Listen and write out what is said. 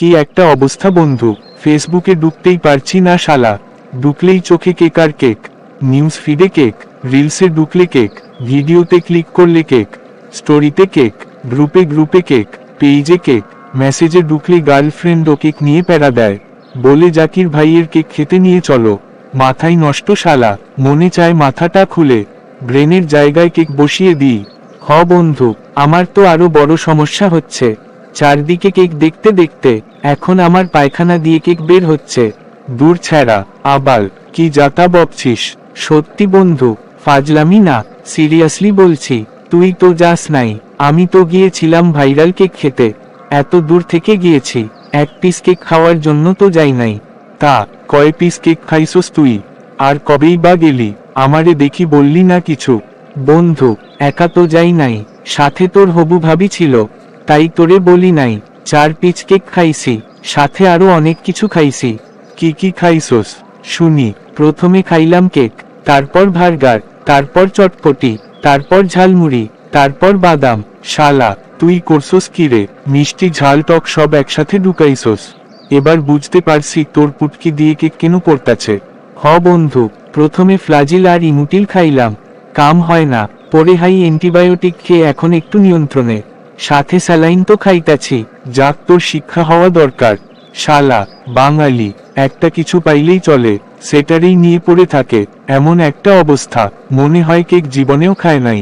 কি একটা অবস্থা বন্ধু, ফেসবুকে ঢুকতেই পারছি না শালা। ঢুকলেই চোখে কেক আর কেক, নিউজ ফিডে কেক, রিলসে ঢুকলে কেক, ভিডিওতে ক্লিক করলে কেক, স্টোরিতে কেক, গ্রুপে গ্রুপে কেক, পেজে কেক, মেসেজে ঢুকলে গার্লফ্রেন্ডও কেক নিয়ে প্যারা দেয়, বলে জাকির ভাইয়ের কেক খেতে নিয়ে চলো। মাথায় নষ্ট শালা, মনে চায় মাথাটা খুলে ব্রেনের জায়গায় কেক বসিয়ে দিই। হ বন্ধু, আমার তো আরো বড় সমস্যা হচ্ছে। চারদিকে কেক দেখতে দেখতে এখন আমার পায়খানা দিয়ে কেক বের হচ্ছে। দূর ছেঁড়া, আবাল, কি যাতা বকছিস? সত্যি বন্ধু, ফাজলামি না, সিরিয়াসলি বলছি। তুই তো যাস নাই, আমি তো গিয়েছিলাম ভাইরাল কেক খেতে। এত দূর থেকে গিয়েছি, এক পিস কেক খাওয়ার জন্য তো যাই নাই। তা কয় পিস কেক খাইছস তুই? আর কবেই বা গেলি? আমারে দেখি বললি না কিছু। বন্ধু, একা তো যাই নাই, সাথে তোর হবু ভাবি ছিল, তাই তোরে বলি নাই। 4 পিস কেক খাইছি, সাথে আরো অনেক কিছু খাইছি। কি কি খাইছস শুনি? প্রথমে খাইলাম কেক, তারপর বার্গার, তারপর চটপটি, তারপর ঝালমুড়ি, তারপর বাদাম। শালা, তুই করছস কি রে? মিষ্টি ঝাল টক সব একসাথে ঢুকাইছস। এবার বুঝতে পারছি তোর পুটকি দিয়ে কেক কেন করতেছে। হ বন্ধু, প্রথমে ফ্লাজিল আর ইমুটিল খাইলাম, কাম হয় না। পরে হাই অ্যান্টিবায়োটিক খেয়ে এখন একটু নিয়ন্ত্রণে, সাথে স্যালাইন তো খাইতাছি। যাক, তোর শিক্ষা হওয়া দরকার। শালা বাঙালি, একটা কিছু পাইলেই চলে, সেটারই নিয়ে পড়ে থাকে। এমন একটা অবস্থা, মনে হয় কেক জীবনেও খায় নাই।